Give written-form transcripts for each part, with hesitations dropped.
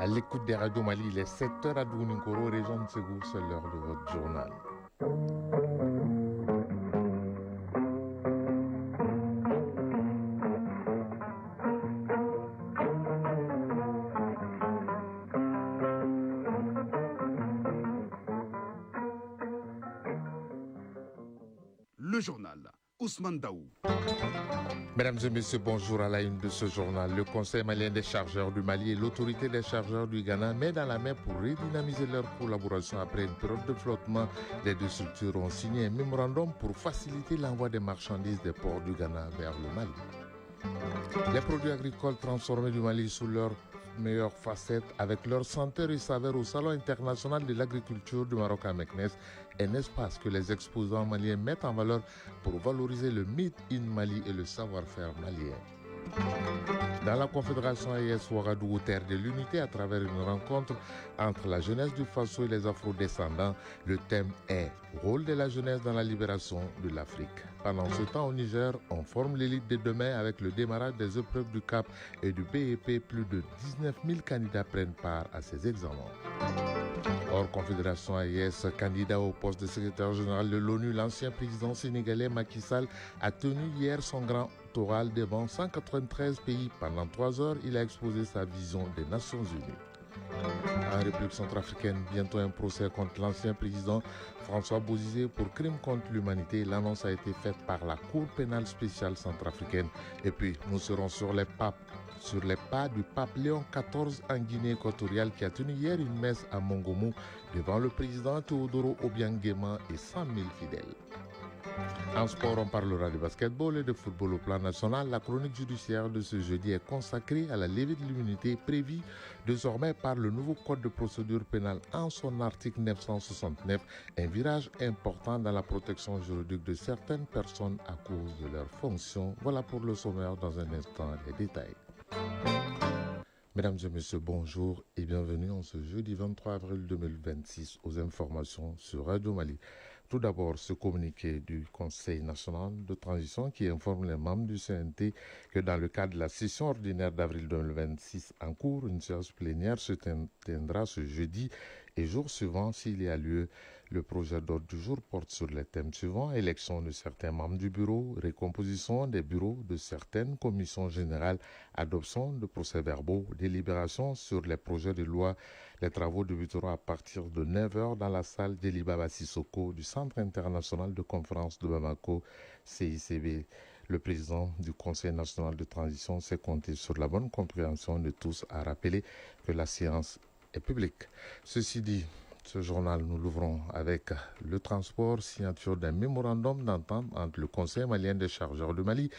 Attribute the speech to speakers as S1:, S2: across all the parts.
S1: À l'écoute des radios Mali, il est 7h à Douninkoro, région de Ségou, c'est l'heure de votre journal.
S2: Le journal, Ousmane Daou.
S1: Mesdames et messieurs, bonjour à la une de ce journal. Le Conseil malien des chargeurs du Mali et l'autorité des chargeurs du Ghana mettent dans la main pour redynamiser leur collaboration après une période de flottement. Les deux structures ont signé un mémorandum pour faciliter l'envoi des marchandises des ports du Ghana vers le Mali. Les produits agricoles transformés du Mali sous leur meilleure facette avec leur senteur et saveur au Salon international de l'agriculture du Maroc à Meknès, un espace que les exposants maliens mettent en valeur pour valoriser le Made in Mali et le savoir-faire malien. Dans la Confédération AES Ouagadougou, terre de l'unité, à travers une rencontre entre la jeunesse du Faso et les afro-descendants, le thème est « Rôle de la jeunesse dans la libération de l'Afrique ». Pendant ce temps, au Niger, on forme l'élite de demain avec le démarrage des épreuves du CAP et du BEP. Plus de 19 000 candidats prennent part à ces examens. Hors Confédération AES, candidat au poste de secrétaire général de l'ONU, l'ancien président sénégalais Macky Sall a tenu hier son grand oral devant 193 pays. Pendant 3 heures, il a exposé sa vision des Nations Unies. En République centrafricaine, bientôt un procès contre l'ancien président François Bozizé pour crime contre l'humanité. L'annonce a été faite par la Cour pénale spéciale centrafricaine. Et puis, nous serons sur les pas du pape Léon XIV en Guinée équatoriale qui a tenu hier une messe à Mongomo devant le président Teodoro Obiang Nguema et 100 000 fidèles. En sport, on parlera de basketball et de football au plan national. La chronique judiciaire de ce jeudi est consacrée à la levée de l'immunité prévue désormais par le nouveau code de procédure pénale en son article 969, un virage important dans la protection juridique de certaines personnes à cause de leurs fonctions. Voilà pour le sommaire, dans un instant les détails. Mesdames et messieurs, bonjour et bienvenue en ce jeudi 23 avril 2026 aux informations sur Radio Mali. Tout d'abord, ce communiqué du Conseil national de transition qui informe les membres du CNT que dans le cadre de la session ordinaire d'avril 2026 en cours, une séance plénière se tiendra ce jeudi et jour suivant s'il y a lieu. Le projet d'ordre du jour porte sur les thèmes suivants: élection de certains membres du bureau, récomposition des bureaux de certaines commissions générales, adoption de procès-verbaux, délibération sur les projets de loi. Les travaux débuteront à partir de 9h dans la salle d'Elibaba Sissoko du Centre international de conférence de Bamako, CICB. Le président du Conseil national de transition s'est compté sur la bonne compréhension de tous à rappeler que la séance est publique. Ceci dit, ce journal, nous l'ouvrons avec le transport, signature d'un mémorandum d'entente entre le Conseil malien des chargeurs du Mali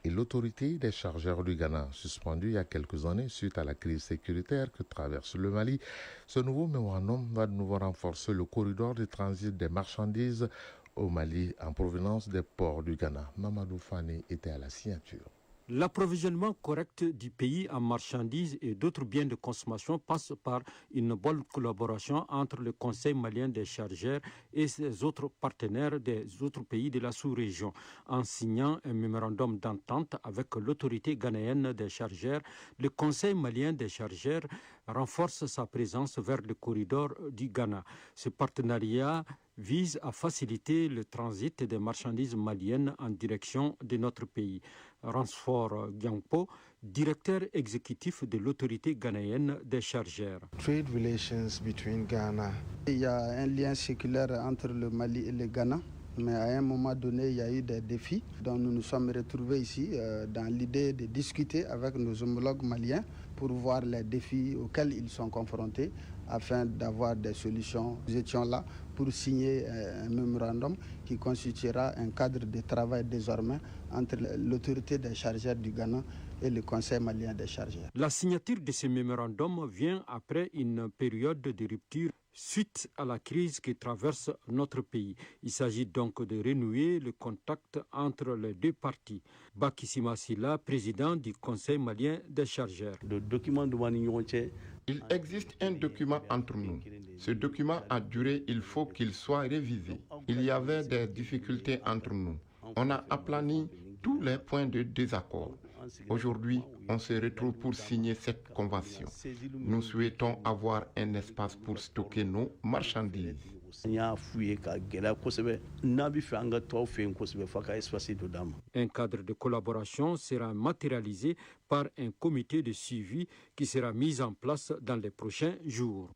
S1: et l'autorité des chargeurs du Ghana, suspendu il y a quelques années suite à la crise sécuritaire que traverse le Mali. Ce nouveau mémorandum va de nouveau renforcer le corridor de transit des marchandises au Mali en provenance des ports du Ghana. Mamadou Fane était à la signature.
S3: L'approvisionnement correct du pays en marchandises et d'autres biens de consommation passe par une bonne collaboration entre le Conseil malien des chargeurs et ses autres partenaires des autres pays de la sous-région. En signant un mémorandum d'entente avec l'autorité ghanéenne des chargeurs, le Conseil malien des chargeurs renforce sa présence vers le corridor du Ghana. Ce partenariat vise à faciliter le transit des marchandises maliennes en direction de notre pays. Ransford Gyangpo, directeur exécutif de l'autorité ghanéenne des chargeurs.
S4: Trade relations between Ghana. Il y a un lien séculaire entre le Mali et le Ghana. Mais à un moment donné, il y a eu des défis. Donc nous nous sommes retrouvés ici dans l'idée de discuter avec nos homologues maliens pour voir les défis auxquels ils sont confrontés afin d'avoir des solutions. Nous étions là pour signer un mémorandum qui constituera un cadre de travail désormais entre l'autorité des chargeurs du Ghana et le Conseil malien des chargeurs.
S3: La signature de ce mémorandum vient après une période de rupture suite à la crise qui traverse notre pays. Il s'agit donc de renouer le contact entre les deux parties. Bakissima Silla, président du Conseil malien des chargeurs.
S5: Le document de Manignon-Tché.
S6: Il existe un document entre nous. Ce document a duré, il faut qu'il soit révisé. Il y avait des difficultés entre nous. On a aplani tous les points de désaccord. Aujourd'hui, on se retrouve pour signer cette convention. Nous souhaitons avoir un espace pour stocker nos marchandises.
S3: Un cadre de collaboration sera matérialisé par un comité de suivi qui sera mis en place dans les prochains jours.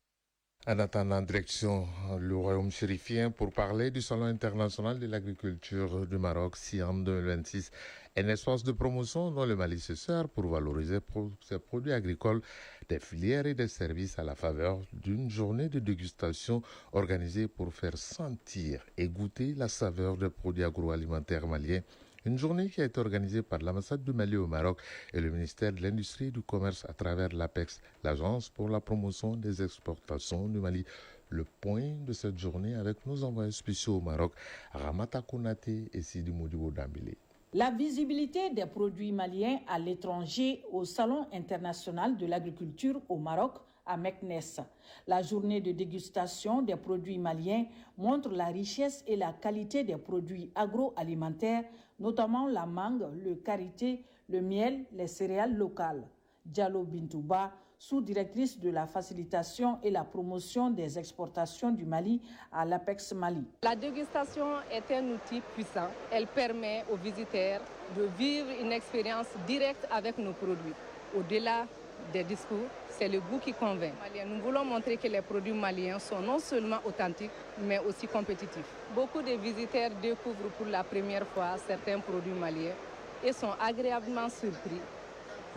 S1: En attendant, direction le royaume chérifien pour parler du Salon international de l'agriculture du Maroc, SIAM 2026, un espace de promotion dont le Mali se sert pour valoriser ses produits agricoles, des filières et des services à la faveur d'une journée de dégustation organisée pour faire sentir et goûter la saveur des produits agroalimentaires maliens. Une journée qui a été organisée par l'ambassade du Mali au Maroc et le ministère de l'Industrie et du Commerce à travers l'APEX, l'agence pour la promotion des exportations du Mali. Le point de cette journée avec nos envoyés spéciaux au Maroc, Ramata Konaté et Sidi Modibo Dambélé.
S7: La visibilité des produits maliens à l'étranger au Salon international de l'agriculture au Maroc à Meknes. La journée de dégustation des produits maliens montre la richesse et la qualité des produits agroalimentaires, notamment la mangue, le karité, le miel, les céréales locales. Diallo Bintouba, sous-directrice de la facilitation et la promotion des exportations du Mali à l'APEX Mali.
S8: La dégustation est un outil puissant. Elle permet aux visiteurs de vivre une expérience directe avec nos produits. Au-delà des discours, c'est le goût qui convainc. Nous voulons montrer que les produits maliens sont non seulement authentiques, mais aussi compétitifs. Beaucoup de visiteurs découvrent pour la première fois certains produits maliens et sont agréablement surpris.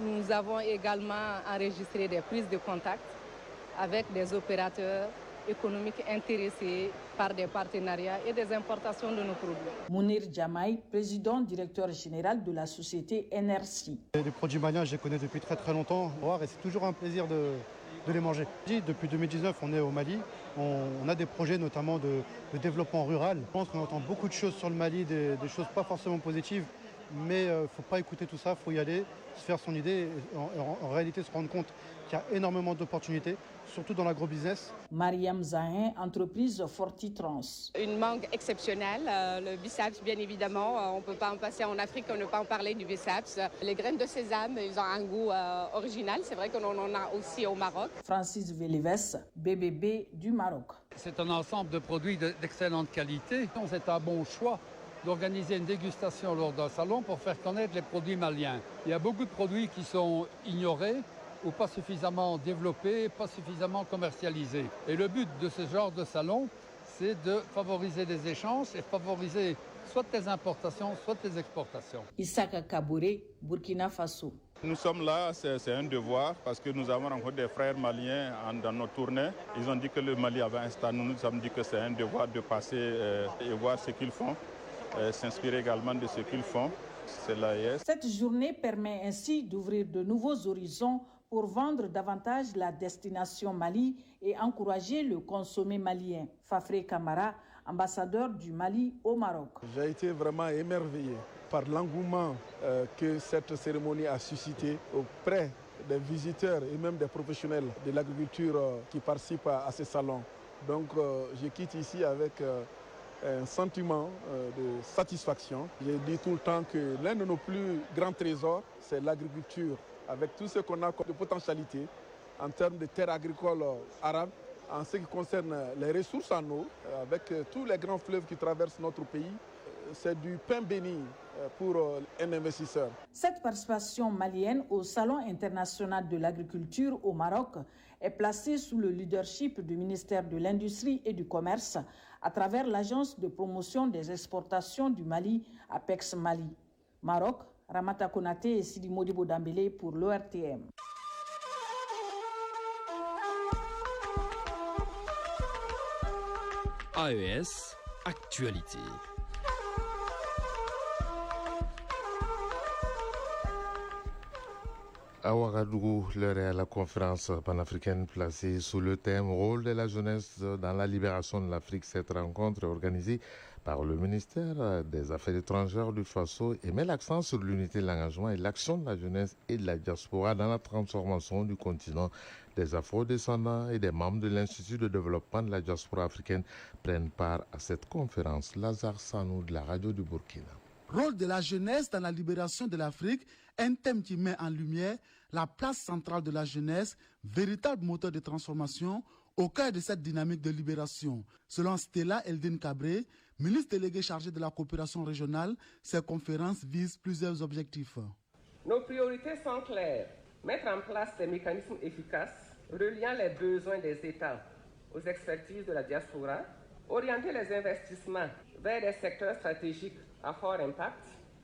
S8: Nous avons également enregistré des prises de contact avec des opérateurs économiques intéressés par des partenariats et des importations de nos produits.
S7: Mounir Djamaï, président directeur général de la société NRC.
S9: Les produits maliens, je les connais depuis très très longtemps et c'est toujours un plaisir de les manger. Depuis 2019, on est au Mali. On a des projets notamment de développement rural. Je pense qu'on entend beaucoup de choses sur le Mali, des choses pas forcément positives. Mais il ne faut pas écouter tout ça, il faut y aller, se faire son idée et en réalité se rendre compte qu'il y a énormément d'opportunités, surtout dans l'agrobusiness.
S7: Mariam Zahin, entreprise Fortitrans.
S10: Une mangue exceptionnelle, le bisaps bien évidemment, on ne peut pas en passer en Afrique, on ne peut pas en parler du bisaps. Les graines de sésame, ils ont un goût original, c'est vrai qu'on en a aussi au Maroc.
S7: Francis Velives, BBB du Maroc.
S11: C'est un ensemble de produits d'excellente qualité, c'est un bon choix d'organiser une dégustation lors d'un salon pour faire connaître les produits maliens. Il y a beaucoup de produits qui sont ignorés ou pas suffisamment développés, pas suffisamment commercialisés. Et le but de ce genre de salon, c'est de favoriser des échanges et favoriser soit des importations, soit des exportations.
S7: Issaka Kabouré, Burkina Faso.
S12: Nous sommes là, c'est un devoir parce que nous avons rencontré des frères maliens dans nos tournées. Ils ont dit que le Mali avait un stand. Nous nous sommes dit que c'est un devoir de passer et voir ce qu'ils font. S'inspirer également de ce qu'ils font. C'est l'AES.
S7: Cette journée permet ainsi d'ouvrir de nouveaux horizons pour vendre davantage la destination Mali et encourager le consommé malien. Fafré Camara, ambassadeur du Mali au Maroc.
S13: J'ai été vraiment émerveillé par l'engouement que cette cérémonie a suscité auprès des visiteurs et même des professionnels de l'agriculture qui participent à ce salon. Donc je quitte ici avec un sentiment de satisfaction. Je dis tout le temps que l'un de nos plus grands trésors, c'est l'agriculture, avec tout ce qu'on a de potentialité en termes de terres agricoles arabes, en ce qui concerne les ressources en eau, avec tous les grands fleuves qui traversent notre pays. C'est du pain béni pour un investisseur.
S7: Cette participation malienne au Salon international de l'agriculture au Maroc est placée sous le leadership du ministère de l'Industrie et du Commerce à travers l'Agence de promotion des exportations du Mali, APEX Mali. Maroc, Ramata Konaté et Sidi Modibo Dambélé pour l'ORTM.
S14: AES, actualité.
S1: À Ouagadougou, l'heure est à la conférence panafricaine placée sous le thème « Rôle de la jeunesse dans la libération de l'Afrique ». Cette rencontre est organisée par le ministère des Affaires étrangères du Faso et met l'accent sur l'unité de l'engagement et l'action de la jeunesse et de la diaspora dans la transformation du continent. Des afro-descendants et des membres de l'Institut de développement de la diaspora africaine prennent part à cette conférence. Lazare Sanou de la radio du Burkina.
S15: Rôle de la jeunesse dans la libération de l'Afrique Un thème qui met en lumière la place centrale de la jeunesse, véritable moteur de transformation, au cœur de cette dynamique de libération. Selon Stella Eldin Cabré, ministre déléguée chargée de la coopération régionale, ces conférences visent plusieurs objectifs.
S16: Nos priorités sont claires. Mettre en place des mécanismes efficaces, reliant les besoins des États aux expertises de la diaspora, orienter les investissements vers des secteurs stratégiques à fort impact,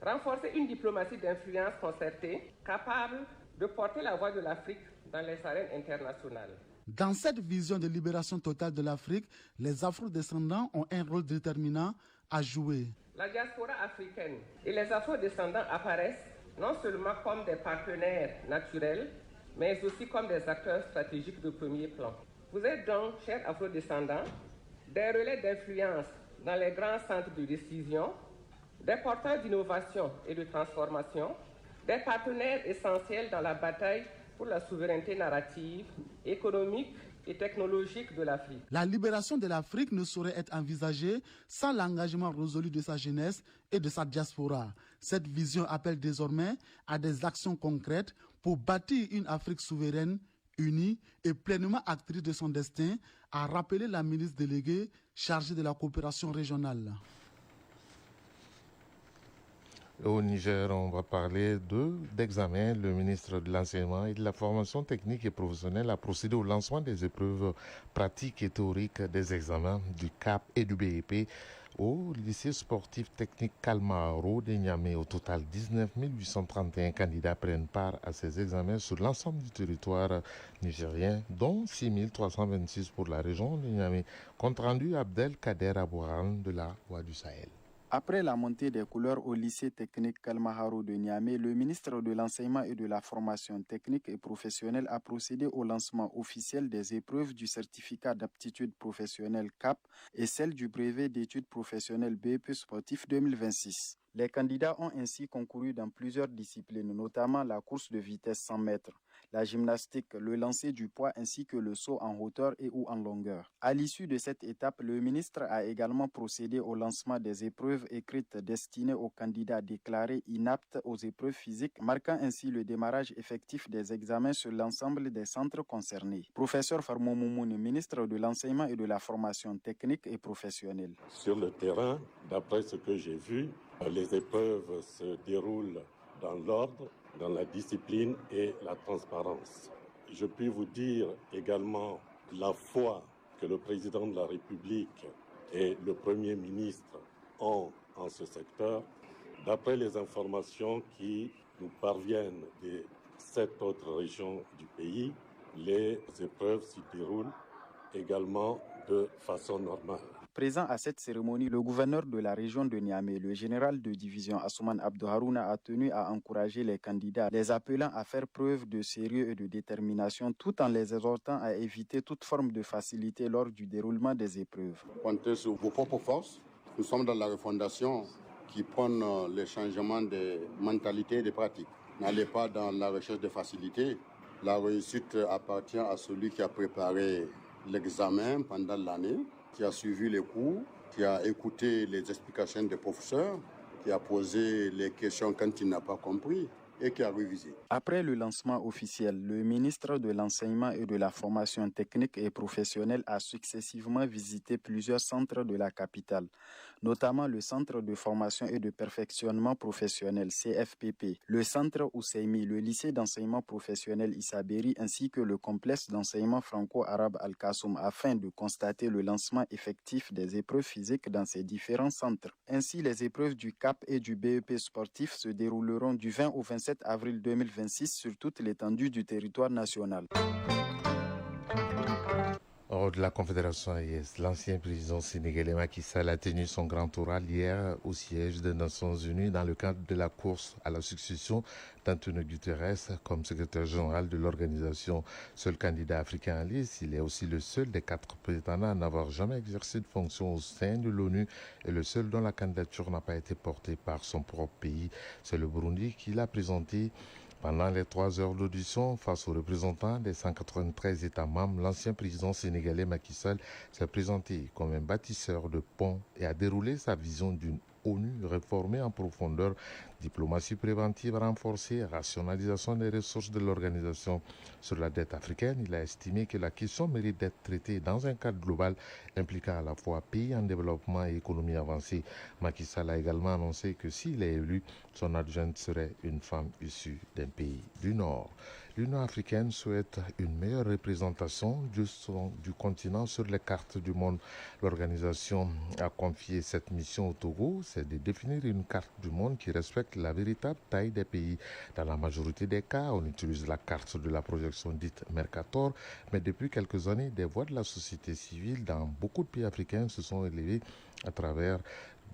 S16: renforcer une diplomatie d'influence concertée, capable de porter la voix de l'Afrique dans les arènes internationales.
S15: Dans cette vision de libération totale de l'Afrique, les afro-descendants ont un rôle déterminant à jouer.
S16: La diaspora africaine et les afro-descendants apparaissent non seulement comme des partenaires naturels, mais aussi comme des acteurs stratégiques de premier plan. Vous êtes donc, chers afro-descendants, des relais d'influence dans les grands centres de décision, des porteurs d'innovation et de transformation, des partenaires essentiels dans la bataille pour la souveraineté narrative, économique et technologique de l'Afrique.
S15: La libération de l'Afrique ne saurait être envisagée sans l'engagement résolu de sa jeunesse et de sa diaspora. Cette vision appelle désormais à des actions concrètes pour bâtir une Afrique souveraine, unie et pleinement actrice de son destin, a rappelé la ministre déléguée chargée de la coopération régionale.
S1: Au Niger, on va parler d'examen. Le ministre de l'Enseignement et de la Formation technique et professionnelle a procédé au lancement des épreuves pratiques et théoriques des examens du CAP et du BEP au lycée sportif technique Kalmaharo de Niamey. Au total, 19 831 candidats prennent part à ces examens sur l'ensemble du territoire nigérien, dont 6 326 pour la région de Niamey. Compte rendu Abdelkader Abouran de la Voix du Sahel.
S17: Après la montée des couleurs au lycée technique Kalmaharo de Niamey, le ministre de l'Enseignement et de la Formation technique et professionnelle a procédé au lancement officiel des épreuves du certificat d'aptitude professionnelle CAP et celle du brevet d'études professionnelles BEP sportif 2026. Les candidats ont ainsi concouru dans plusieurs disciplines, notamment la course de vitesse 100 mètres, la gymnastique, le lancer du poids ainsi que le saut en hauteur et ou en longueur. À l'issue de cette étape, le ministre a également procédé au lancement des épreuves écrites destinées aux candidats déclarés inaptes aux épreuves physiques, marquant ainsi le démarrage effectif des examens sur l'ensemble des centres concernés. Professeur Farmo Moumouni, ministre de l'Enseignement et de la Formation technique et professionnelle.
S18: Sur le terrain, d'après ce que j'ai vu, les épreuves se déroulent dans l'ordre, dans la discipline et la transparence. Je puis vous dire également la foi que le président de la République et le Premier ministre ont en ce secteur. D'après les informations qui nous parviennent des 7 autres régions du pays, les épreuves s'y déroulent également de façon normale.
S17: Présent à cette cérémonie, le gouverneur de la région de Niamey, le général de division Assouman Abdou Harouna, a tenu à encourager les candidats, les appelant à faire preuve de sérieux et de détermination, tout en les exhortant à éviter toute forme de facilité lors du déroulement des épreuves.
S19: Comptez sur vos propres forces. Nous sommes dans la refondation qui prône le changement des mentalités et des pratiques. N'allez pas dans la recherche de facilité. La réussite appartient à celui qui a préparé l'examen pendant l'année, qui a suivi les cours, qui a écouté les explications des professeurs, qui a posé les questions quand il n'a pas compris et qui a révisé.
S17: Après le lancement officiel, le ministre de l'Enseignement et de la Formation technique et professionnelle a successivement visité plusieurs centres de la capitale, notamment le Centre de formation et de perfectionnement professionnel, CFPP, le Centre Ousseimi, le lycée d'enseignement professionnel Issaberi, ainsi que le complexe d'enseignement franco-arabe Al-Kassoum, afin de constater le lancement effectif des épreuves physiques dans ces différents centres. Ainsi, les épreuves du CAP et du BEP sportif se dérouleront du 20 au 27 avril 2026 sur toute l'étendue du territoire national.
S1: Hors de la Confédération AES, l'ancien président sénégalais Macky Sall a tenu son grand oral hier au siège des Nations Unies dans le cadre de la course à la succession d'Antonio Guterres comme secrétaire général de l'organisation. Seul candidat africain à liste, il est aussi le seul des 4 prétendants à n'avoir jamais exercé de fonction au sein de l'ONU et le seul dont la candidature n'a pas été portée par son propre pays. C'est le Burundi qui l'a présenté. Pendant les 3 heures d'audition face aux représentants des 193 États membres, l'ancien président sénégalais Macky Sall s'est présenté comme un bâtisseur de ponts et a déroulé sa vision d'une ONU réformée en profondeur, diplomatie préventive renforcée, rationalisation des ressources de l'organisation. Sur la dette africaine, il a estimé que la question mérite d'être traitée dans un cadre global impliquant à la fois pays en développement et économie avancée. Macky Sall a également annoncé que s'il est élu, son adjointe serait une femme issue d'un pays du Nord. L'Union africaine souhaite une meilleure représentation du continent sur les cartes du monde. L'organisation a confié cette mission au Togo, c'est de définir une carte du monde qui respecte la véritable taille des pays. Dans la majorité des cas, on utilise la carte de la projection dite Mercator, mais depuis quelques années, des voix de la société civile dans beaucoup de pays africains se sont élevées à travers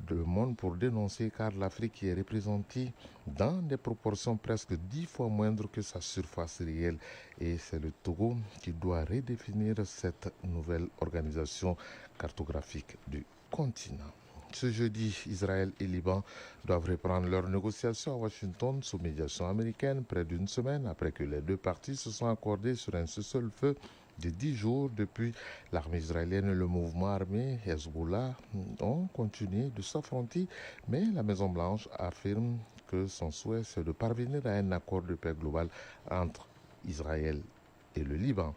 S1: le monde pour dénoncer car l'Afrique est représentée dans des proportions presque 10 fois moindres que sa surface réelle. Et c'est le Togo qui doit redéfinir cette nouvelle organisation cartographique du continent. Ce jeudi, Israël et Liban doivent reprendre leurs négociations à Washington sous médiation américaine près d'une semaine après que les deux parties se sont accordées sur un cessez-le-feu de 10 jours depuis. L'armée israélienne et le mouvement armé Hezbollah ont continué de s'affronter, mais la Maison-Blanche affirme que son souhait c'est de parvenir à un accord de paix global entre Israël et le Liban.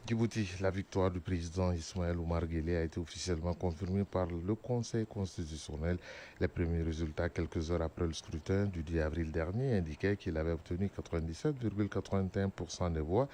S1: Djibouti, la victoire du président Ismaël Omar Guelleh a été officiellement confirmée par le Conseil constitutionnel. Les premiers résultats, quelques heures après le scrutin du 10 avril dernier, indiquaient qu'il avait obtenu 97,81% des voix.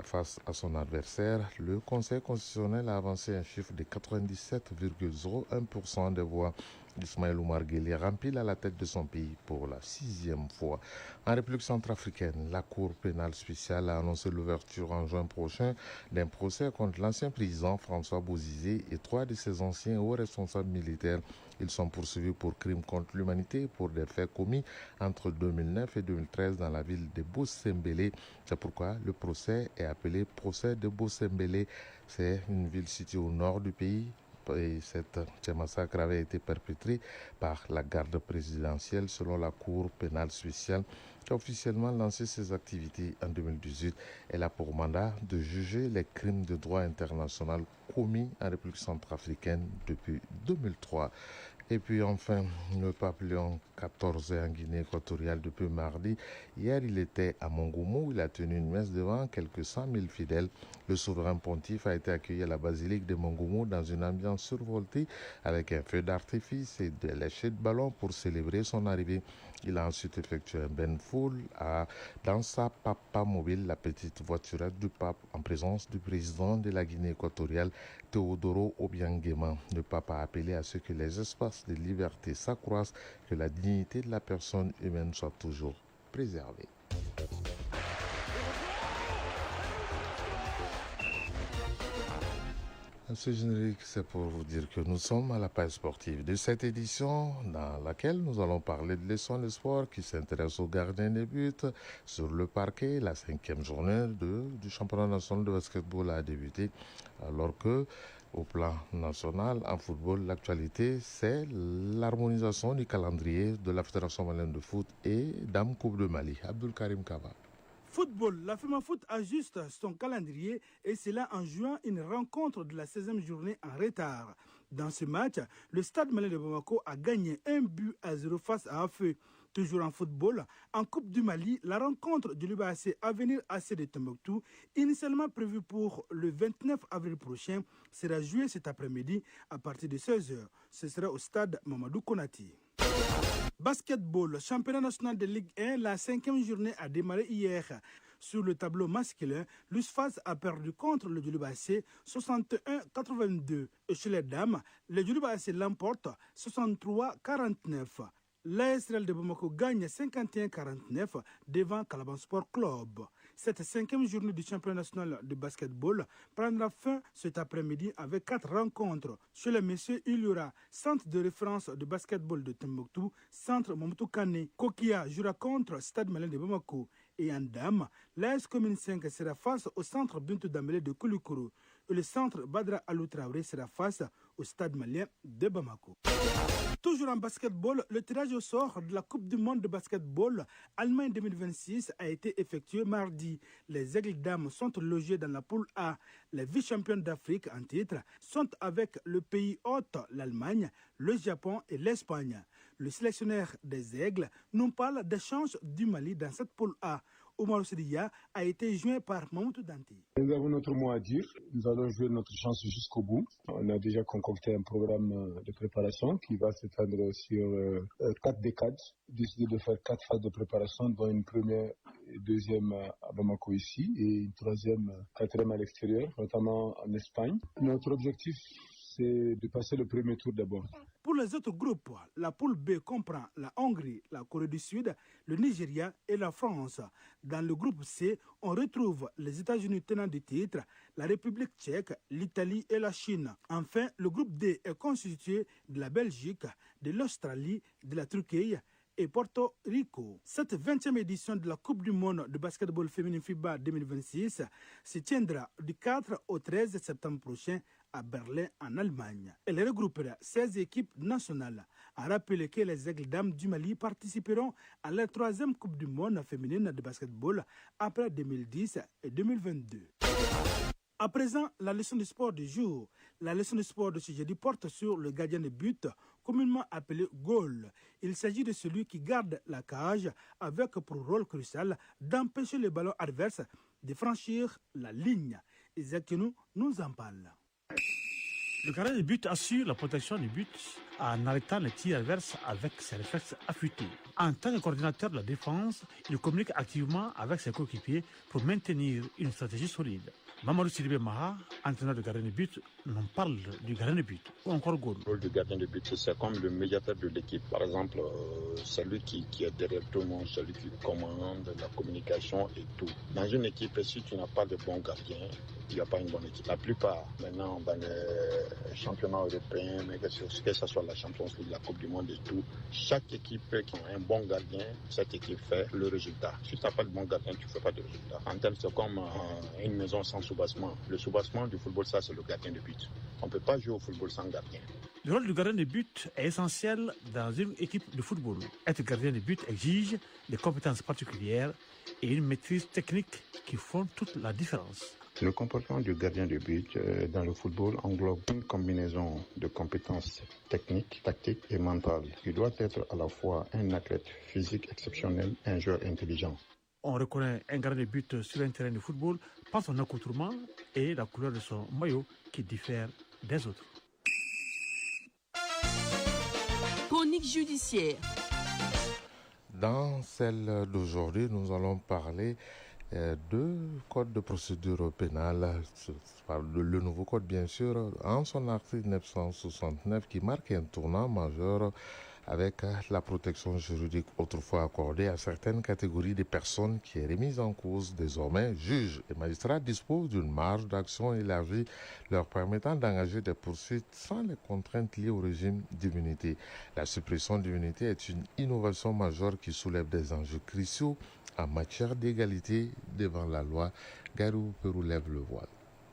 S1: Face à son adversaire, le Conseil constitutionnel a avancé un chiffre de 97,01% des voix. Ismaël Omar Guelleh rempile à la tête de son pays pour la 6e fois. En République centrafricaine, la Cour pénale spéciale a annoncé l'ouverture en juin prochain d'un procès contre l'ancien président François Bozizé et 3 de ses anciens hauts responsables militaires. Ils sont poursuivis pour crimes contre l'humanité pour des faits commis entre 2009 et 2013 dans la ville de Bosembélé. C'est pourquoi le procès est appelé procès de Bosembélé. C'est une ville située au nord du pays. Et ces massacres avaient été perpétrés par la garde présidentielle selon la Cour pénale spéciale qui a officiellement lancé ses activités en 2018. Elle a pour mandat de juger les crimes de droit international commis en République centrafricaine depuis 2003. Et puis enfin, le pape Léon XIV est en Guinée équatoriale depuis mardi. Hier, il était à Mongomo. Il a tenu une messe devant quelques 100 000 fidèles. Le souverain pontife a été accueilli à la basilique de Mongomo dans une ambiance survoltée avec un feu d'artifice et des léchés de ballons pour célébrer son arrivée. Il a ensuite effectué un bain de foule dans sa papa mobile, la petite voiturette du pape, en présence du président de la Guinée équatoriale, Teodoro Obiangema. Le pape a appelé à ce que les espaces de liberté s'accroissent, que la dignité de la personne humaine soit toujours préservée. Ce générique, c'est pour vous dire que nous sommes à la page sportive de cette édition dans laquelle nous allons parler de Leçons de sport qui s'intéresse aux gardiens de but sur le parquet. La 5e journée du championnat national de basketball a débuté alors que au plan national, en football, l'actualité, c'est l'harmonisation du calendrier de la Fédération malienne de foot et Dame Coupe de Mali. Abdul Karim Kaba.
S20: Football, la FEMAFOOT ajuste son calendrier et cela en jouant une rencontre de la 16e journée en retard. Dans ce match, le Stade malien de Bamako a gagné 1-0 face à Afeu. Toujours en football, en Coupe du Mali, la rencontre du l'UBAC Avenir AC de Tombouctou, initialement prévue pour le 29 avril prochain, sera jouée cet après-midi à partir de 16h. Ce sera au stade Mamadou Konati. Basketball, championnat national de Ligue 1, la 5e journée a démarré hier. Sur le tableau masculin, l'USFAS a perdu contre le Djulubacé 61-82. Et chez les dames, le Djulubacé l'emporte 63-49. L'ASRL de Bamako gagne 51-49 devant Calaban Sport Club. Cette 5e journée du championnat national de basketball prendra fin cet après-midi avec 4 rencontres. Chez les messieurs, il y aura Centre de référence de basketball de Tombouctou, Centre Mamadou Kane. Kokia jouera contre Stade malien de Bamako. Et en dames, l'AS Commune 5 sera face au Centre Bintou Dambélé de Koulikoro. et le centre Badra Alou Traoré sera face au stade malien de Bamako. Toujours en basketball, le tirage au sort de la Coupe du monde de basketball Allemagne 2026 a été effectué mardi. Les Aigles Dames sont logés dans la poule A. Les vice-championnes d'Afrique en titre sont avec le pays hôte, l'Allemagne, le Japon et l'Espagne. Le sélectionneur des Aigles nous parle des chances du Mali dans cette poule A. Omar Sidiya a été joint par Mamoudou Danti.
S21: Nous avons notre mot à dire. Nous allons jouer notre chance jusqu'au bout. On a déjà concocté un programme de préparation qui va s'étendre sur 4 décades. Décidé de faire 4 phases de préparation, dont une première et deuxième à Bamako ici et une troisième, quatrième à l'extérieur, notamment en Espagne. Notre objectif, c'est de passer le premier tour d'abord.
S20: Pour les autres groupes, la poule B comprend la Hongrie, la Corée du Sud, le Nigeria et la France. Dans le groupe C, on retrouve les États-Unis tenants du titre, la République tchèque, l'Italie et la Chine. Enfin, le groupe D est constitué de la Belgique, de l'Australie, de la Turquie et Porto Rico. Cette 20e édition de la Coupe du monde de basketball féminin FIBA 2026 se tiendra du 4 au 13 septembre prochain à Berlin, en Allemagne. Elle regroupera 16 équipes nationales. A rappeler que les Aigles Dames du Mali participeront à la 3e Coupe du monde féminine de basketball après 2010 et 2022. À présent, la leçon de sport du jour. La leçon de sport de ce jeudi porte sur le gardien de but, communément appelé goal. Il s'agit de celui qui garde la cage avec pour rôle crucial d'empêcher le ballon adverse de franchir la ligne. Isaac Kenou nous en parle.
S22: Le gardien de but assure la protection du but en arrêtant les tirs adverses avec ses réflexes affûtés. En tant que coordinateur de la défense, il communique activement avec ses coéquipiers pour maintenir une stratégie solide. Mamadou Sidibé Maha, entraîneur de gardien de but, nous parle du gardien de but ou encore goal.
S23: Le rôle du gardien de but, c'est comme le médiateur de l'équipe. Par exemple, celui qui est derrière tout le monde, celui qui commande la communication et tout. Dans une équipe, si tu n'as pas de bon gardien, il n'y a pas une bonne équipe. La plupart, maintenant, dans les championnats européens, mais que ce soit la Champions League, la Coupe du Monde et tout, chaque équipe qui a un bon gardien, cette équipe fait le résultat. Si tu n'as pas de bon gardien, tu ne fais pas de résultat. En tel, c'est comme une maison sans soubassement. Le soubassement du football, ça, c'est le gardien de but. On ne peut pas jouer au football sans gardien.
S22: Le rôle du gardien de but est essentiel dans une équipe de football. Être gardien de but exige des compétences particulières et une maîtrise technique qui font toute la différence.
S23: Le comportement du gardien de but dans le football englobe une combinaison de compétences techniques, tactiques et mentales. Il doit être à la fois un athlète physique exceptionnel et un joueur intelligent.
S22: On reconnaît un gardien de but sur un terrain de football par son accoutrement et la couleur de son maillot qui diffère des autres.
S24: Chronique judiciaire.
S1: Dans celle d'aujourd'hui, nous allons parler de code de procédure pénale, le nouveau code bien sûr, en son article 969 qui marque un tournant majeur avec la protection juridique autrefois accordée à certaines catégories de personnes qui est remise en cause désormais. Juges et magistrats disposent d'une marge d'action élargie leur permettant d'engager des poursuites sans les contraintes liées au régime d'immunité. La suppression d'immunité est une innovation majeure qui soulève des enjeux cruciaux en matière d'égalité devant la loi. Garou Perou lève le voile.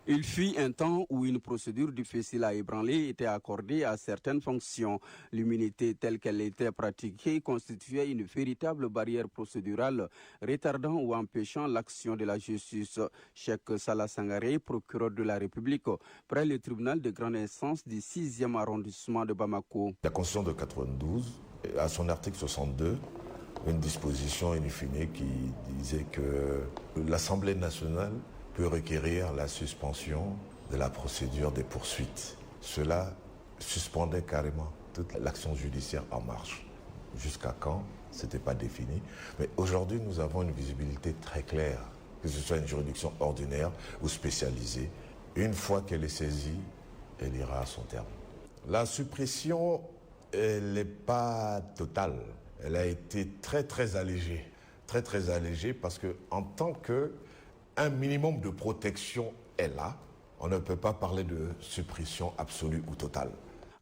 S25: Il fut un temps où une procédure difficile à ébranler était accordée à certaines fonctions. L'immunité telle qu'elle était pratiquée constituait une véritable barrière procédurale, retardant ou empêchant l'action de la justice. Cheikh Salah Sangaré, procureur de la République, près le tribunal de grande instance du 6e arrondissement de Bamako.
S26: La Constitution de 92, à son article 62, une disposition in fine qui disait que l'Assemblée nationale peut requérir la suspension de la procédure des poursuites. Cela suspendait carrément toute l'action judiciaire en marche. Jusqu'à quand? Ce n'était pas défini. Mais aujourd'hui, nous avons une visibilité très claire, que ce soit une juridiction ordinaire ou spécialisée. Une fois qu'elle est saisie, elle ira à son terme. La suppression, elle n'est pas totale. Elle a été très allégée. Très allégée parce qu'en tant qu'un minimum de protection est là, on ne peut pas parler de suppression absolue ou totale.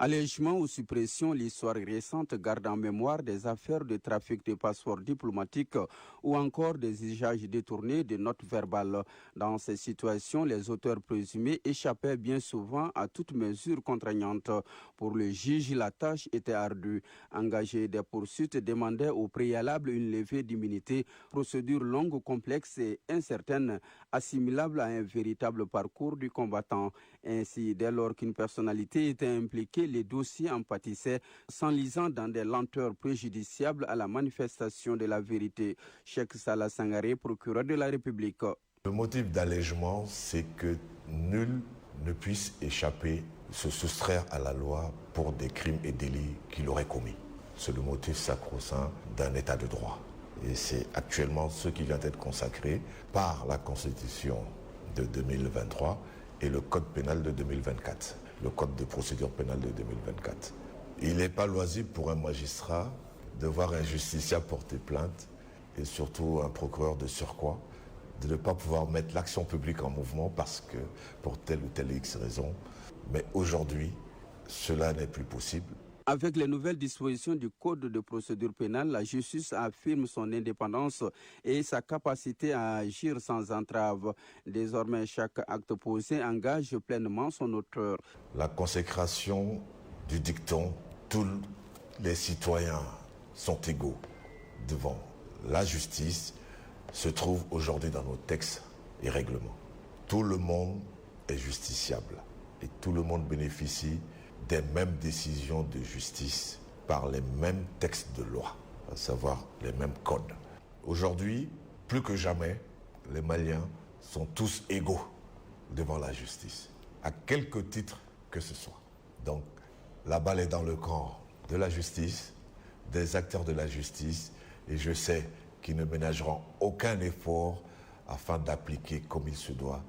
S25: Allègement ou suppression, l'histoire récente garde en mémoire des affaires de trafic de passeports diplomatiques ou encore des usages détournés de notes verbales. Dans ces situations, les auteurs présumés échappaient bien souvent à toute mesure contraignante. Pour le juge, la tâche était ardue. Engager des poursuites demandait au préalable une levée d'immunité, procédure longue, complexe et incertaine, assimilable à un véritable parcours du combattant. Ainsi, dès lors qu'une personnalité était impliquée, les dossiers en pâtissaient, s'enlisant dans des lenteurs préjudiciables à la manifestation de la vérité. Cheikh Salah Sangaré, procureur de la République.
S26: Le motif d'allègement, c'est que nul ne puisse échapper, se soustraire à la loi pour des crimes et délits qu'il aurait commis. C'est le motif sacro-saint d'un état de droit. Et c'est actuellement ce qui vient d'être consacré par la Constitution de 2023 et le Code pénal de 2024. Le Code de procédure pénale de 2024. Il n'est pas loisible pour un magistrat de voir un justiciable porter plainte et surtout un procureur de surcroît de ne pas pouvoir mettre l'action publique en mouvement parce que pour telle ou telle X raison. Mais aujourd'hui, cela n'est plus possible.
S25: Avec les nouvelles dispositions du Code de procédure pénale, la justice affirme son indépendance et sa capacité à agir sans entrave. Désormais, chaque acte posé engage pleinement son auteur.
S26: La consécration du dicton, tous les citoyens sont égaux devant la justice, se trouve aujourd'hui dans nos textes et règlements. Tout le monde est justiciable et tout le monde bénéficie des mêmes décisions de justice par les mêmes textes de loi, à savoir les mêmes codes. Aujourd'hui, plus que jamais, les Maliens sont tous égaux devant la justice, à quelque titre que ce soit. Donc, la balle est dans le camp de la justice, des acteurs de la justice, et je sais qu'ils ne ménageront aucun effort afin d'appliquer comme il se doit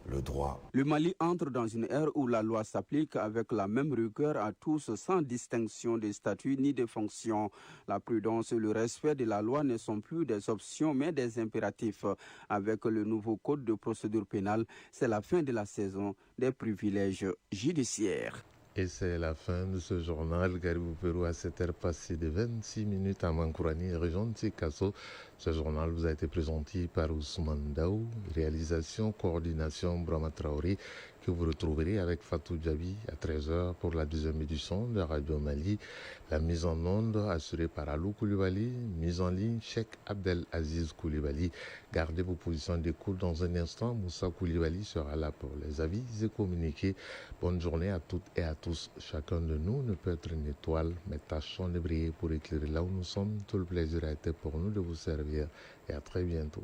S26: le droit.
S25: Le Mali entre dans une ère où la loi s'applique avec la même rigueur à tous sans distinction de statut ni de fonction. La prudence et le respect de la loi ne sont plus des options mais des impératifs. Avec le nouveau code de procédure pénale, c'est la fin de la saison des privilèges judiciaires.
S1: Et c'est la fin de ce journal. Garibou Pérou à 7h passées de 26 minutes à Mankourani, région de Sikasso. Ce journal vous a été présenté par Ousmane Daou, réalisation, coordination Brahma Traoré, que vous retrouverez avec Fatou Djabi à 13h pour la deuxième édition de Radio Mali. La mise en onde assurée par Alou Koulibaly, mise en ligne Cheikh Abdelaziz Koulibaly. Gardez vos positions d'écoute dans un instant. Moussa Koulibaly sera là pour les avis et communiquer. Bonne journée à toutes et à tous. Chacun de nous ne peut être une étoile, mais tâchons de briller pour éclairer là où nous sommes. Tout le plaisir a été pour nous de vous servir et à très bientôt.